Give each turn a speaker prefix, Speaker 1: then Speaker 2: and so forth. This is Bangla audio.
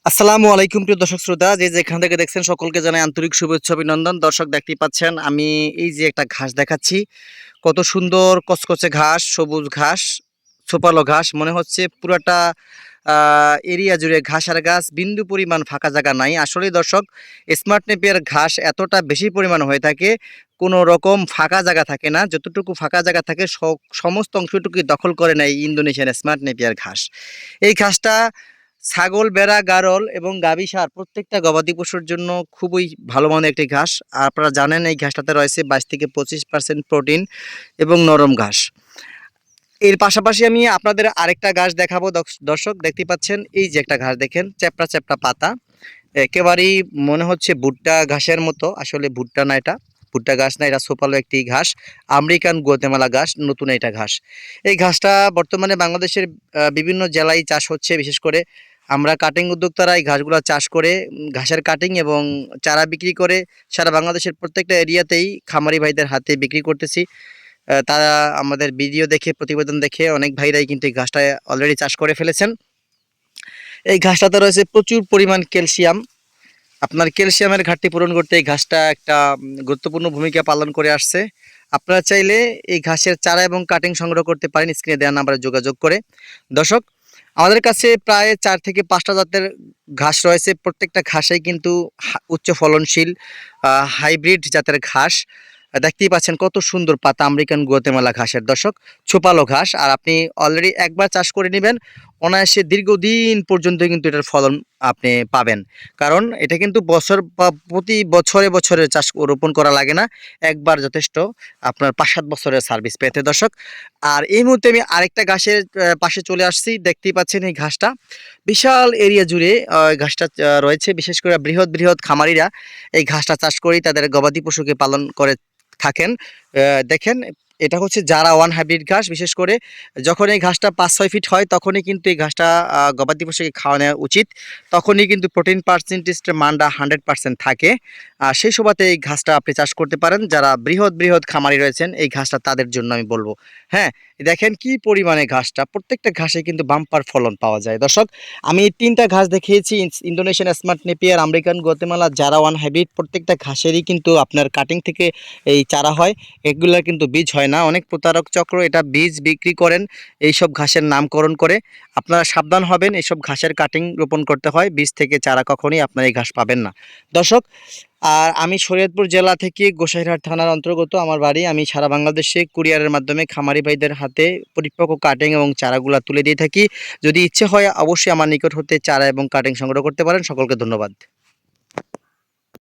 Speaker 1: আসসালামু আলাইকুম প্রিয় দর্শক শ্রোতা, যে যেখান থেকে দেখছেন সকলকে জানাই আন্তরিক শুভেচ্ছা অভিনন্দন। দর্শক, দেখতেই পাচ্ছেন আমি এই যে একটা ঘাস দেখাচ্ছি, কত সুন্দর কচকচে ঘাস, সবুজ ঘাস, ছোপালো ঘাস। মনে হচ্ছে পুরাটা এরিয়া জুড়ে ঘাস আর গাছ, বিন্দু পরিমাণ ফাঁকা জায়গা নাই। আসলেই দর্শক, স্মার্ট নেপিয়ার ঘাস এতটা বেশি পরিমাণ হয়ে থাকে, কোনো রকম ফাঁকা জায়গা থাকে না। যতটুকু ফাঁকা জায়গা থাকে সমস্ত অংশটুকুই দখল করে নেয় ইন্দোনেশিয়ান স্মার্ট নেপিয়ার ঘাস। এই ঘাসটা ছাগল, বেড়া, গারল এবং গাভী সার প্রত্যেকটা গবাদি পশুর জন্য খুবই ভালো মানের একটি ঘাস। আর আপনারা জানেন এই ঘাসটাতে রয়েছে 22 থেকে 25% প্রোটিন এবং নরম ঘাস। এর পাশাপাশি আমি আপনাদের আরেকটা ঘাস দেখাবো। দর্শক, দেখতে পাচ্ছেন এই যে একটা ঘাস দেখেন, চ্যাপটা চ্যাপটা পাতা, একেবারেই মনে হচ্ছে ভুট্টা ঘাসের মতো। আসলে ভুট্টা না, এটা ভুট্টা ঘাস না, এটা সোপালো একটি ঘাস, আমেরিকান গুয়াতেমালা ঘাস, নতুন এটা ঘাস। এই ঘাসটা বর্তমানে বাংলাদেশের বিভিন্ন জেলায় চাষ হচ্ছে। বিশেষ করে আমরা কাটিং উদ্যোক্তারা এই ঘাসগুলো চাষ করে ঘাসের কাটিং এবং চারা বিক্রি করে সারা বাংলাদেশের প্রত্যেকটা এরিয়াতেই খামারি ভাইদের হাতে বিক্রি করতেছি। তারা আমাদের ভিডিও দেখে, প্রতিবেদন দেখে অনেক ভাইরাই কিন্তু এই ঘাসটা অলরেডি চাষ করে ফেলেছেন। এই ঘাসটাতে রয়েছে প্রচুর পরিমাণ ক্যালসিয়াম। আপনার ক্যালসিয়ামের ঘাটতি পূরণ করতে এই ঘাসটা একটা গুরুত্বপূর্ণ ভূমিকা পালন করে আসছে। আপনারা চাইলে এই ঘাসের চারা এবং কাটিং সংগ্রহ করতে পারেন স্ক্রিনে দেওয়া নাম্বারে যোগাযোগ করে। দর্শক, আমাদের কাছে প্রায় 4 থেকে 5টা জাতের ঘাস রয়েছে। প্রত্যেকটা ঘাসেই কিন্তু উচ্চ ফলনশীল হাইব্রিড জাতের ঘাস। দেখতেই পাচ্ছেন কত সুন্দর পাতা, আমেরিকান গুয়াতেমালা ঘাসের। দর্শক, ছোপালো ঘাস, আর আপনি অলরেডি একবার চাষ করে নেবেন, অনায়াসে দীর্ঘদিন পর্যন্ত কিন্তু এটার ফলন আপনি পাবেন। কারণ এটা কিন্তু বছর বা প্রতি বছরে বছরে চাষ রোপণ করা লাগে না, একবার যথেষ্ট আপনার 5-7 বছরের সার্ভিস পেতে। দর্শক, আর এই মুহূর্তে আমি আরেকটা ঘাসের পাশে চলে আসছি। দেখতেই পাচ্ছেন এই ঘাসটা বিশাল এরিয়া জুড়ে ঘাসটা রয়েছে। বিশেষ করে বৃহৎ বৃহৎ খামারিরা এই ঘাসটা চাষ করেই তাদের গবাদি পশুকে পালন করে থাকেন। দেখেন, এটা হচ্ছে জারা ওয়ান হাইব্রিড ঘাস। বিশেষ করে যখন এই ঘাসটা 5-6 ফিট হয় তখনই কিন্তু এই ঘাসটা গবাদি পশুকে খাওয়া নেওয়া উচিত। তখনই কিন্তু প্রোটিন পার্সেন্টেজটার মানটা 100% থাকে। সেই সুবাদে এই ঘাসটা আপনি চাষ করতে পারেন। যারা বৃহৎ বৃহৎ খামারি রয়েছেন, এই ঘাসটা তাদের জন্য আমি বলবো। হ্যাঁ, দেখেন কি পরিমাণে ঘাসটা, প্রত্যেকটা ঘাসে কিন্তু বাম্পার ফলন পাওয়া যায়। দর্শক, আমি 3টা ঘাস দেখিয়েছি, Indonesian smart Napier, American Guatemala, জারা ওয়ান হাইব্রিড। প্রত্যেকটা ঘাসেরই কিন্তু আপনার কাটিং থেকে এই চারা হয়, এগুলোর কিন্তু বীজ হয় না। অনেক প্রতারক চক্র এটা বীজ বিক্রি করেন এইসব ঘাসের নামকরণ করে। আপনারা সাবধান হবেন, এইসব ঘাসের কাটিং রোপণ করতে হয়, বীজ থেকে চারা কখনোই আপনারা এই ঘাস পাবেন না। দর্শক, আর আমি শরীয়তপুর জেলা থেকে গোসাইরহাট থানার অন্তর্গত আমার বাড়ি। আমি সারা বাংলাদেশে কুরিয়ারের মাধ্যমে খামারি ভাইদের হাতে পরিপক্ক কাটিং এবং চারাগুলা তুলে দিয়ে থাকি। যদি ইচ্ছে হয় অবশ্যই আমার নিকট হতে চারা এবং কাটিং সংগ্রহ করতে পারেন। সকলকে ধন্যবাদ।